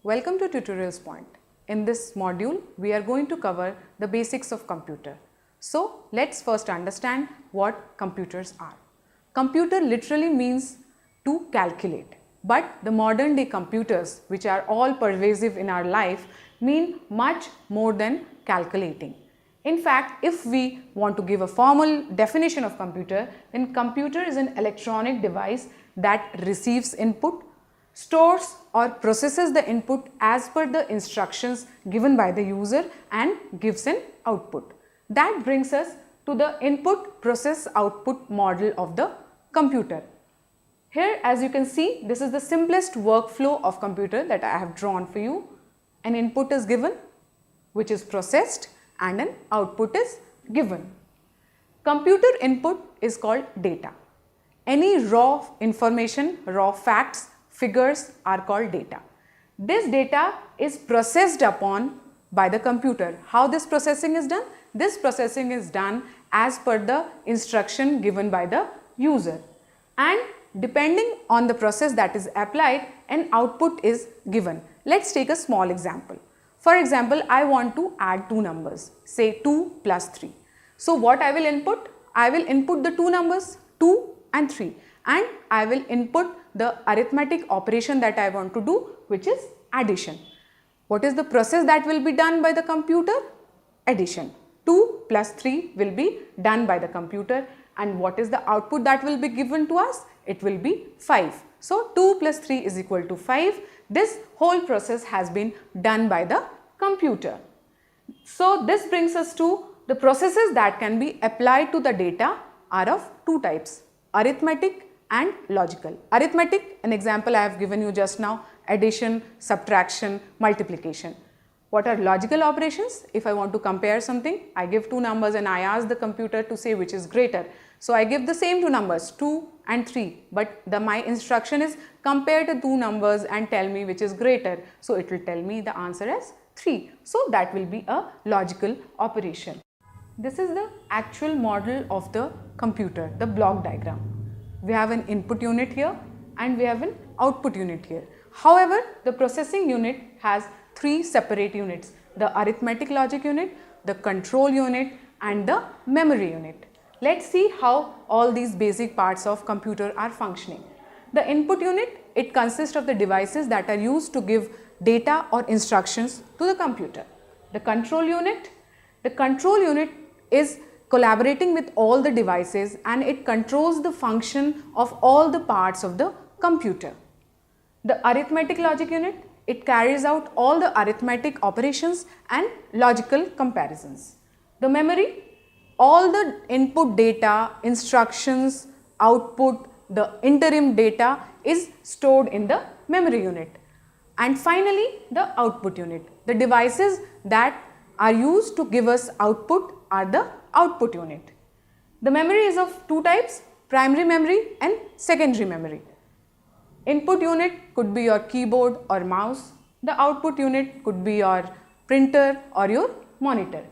Welcome to Tutorials Point. In this module, we are going to cover the basics of computer. So, let's first understand what computers are. Computer literally means to calculate, but the modern day computers, which are all pervasive in our life, mean much more than calculating. In fact, if we want to give a formal definition of computer, then computer is an electronic device that receives input, stores or processes the input as per the instructions given by the user and gives an output. That brings us to the input process output model of the computer. Here, as you can see, this is the simplest workflow of computer that I have drawn for you. An input is given, which is processed, and an output is given. Computer input is called data. Any raw information, raw facts, figures are called data. This data is processed upon by the computer. How this processing is done? This processing is done as per the instruction given by the user, and depending on the process that is applied, an output is given. Let's take a small example. For example, I want to add two numbers, say 2 plus 3. So what I will input? I will input the two numbers 2 and 3, and I will input the arithmetic operation that I want to do, which is addition. What is the process that will be done by the computer? Addition. 2 plus 3 will be done by the computer, and what is the output that will be given to us? It will be 5. So 2 plus 3 is equal to 5. This whole process has been done by the computer. So this brings us to the processes that can be applied to the data are of two types: arithmetic and logical. Arithmetic, an example I have given you just now: addition, subtraction, multiplication. What are logical operations? If I want to compare something, I give two numbers and I ask the computer to say which is greater. So I give the same two numbers, 2 and 3, but my instruction is compare the two numbers and tell me which is greater. So it will tell me the answer as 3. So that will be a logical operation. This is the actual model of the computer, the block diagram. We have an input unit here and we have an output unit here. However, the processing unit has three separate units: the arithmetic logic unit, the control unit, and the memory unit. Let's see how all these basic parts of computer are functioning. The input unit, it consists of the devices that are used to give data or instructions to the computer. The control unit is collaborating with all the devices and it controls the function of all the parts of the computer. The arithmetic logic unit, it carries out all the arithmetic operations and logical comparisons. The memory, all the input data, instructions, output, the interim data is stored in the memory unit. And finally, the output unit. The devices that are used to give us output are the output unit. The memory is of two types: primary memory and secondary memory. Input unit could be your keyboard or mouse. The output unit could be your printer or your monitor.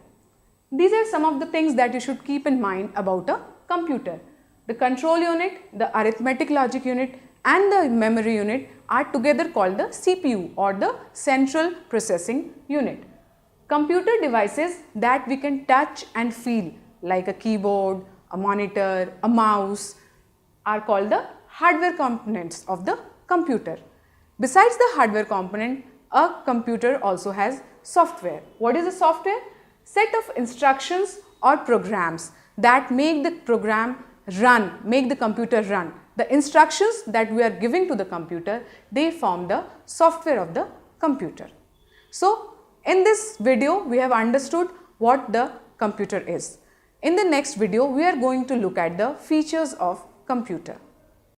These are some of the things that you should keep in mind about a computer. The control unit, the arithmetic logic unit, and the memory unit are together called the CPU or the central processing unit. Computer devices that we can touch and feel, like a keyboard, a monitor, a mouse, are called the hardware components of the computer. Besides the hardware component, a computer also has software. What is a software? Set of instructions or programs that make the program run, make the computer run. The instructions that we are giving to the computer, they form the software of the computer. So, in this video, we have understood what the computer is. In the next video, we are going to look at the features of computer.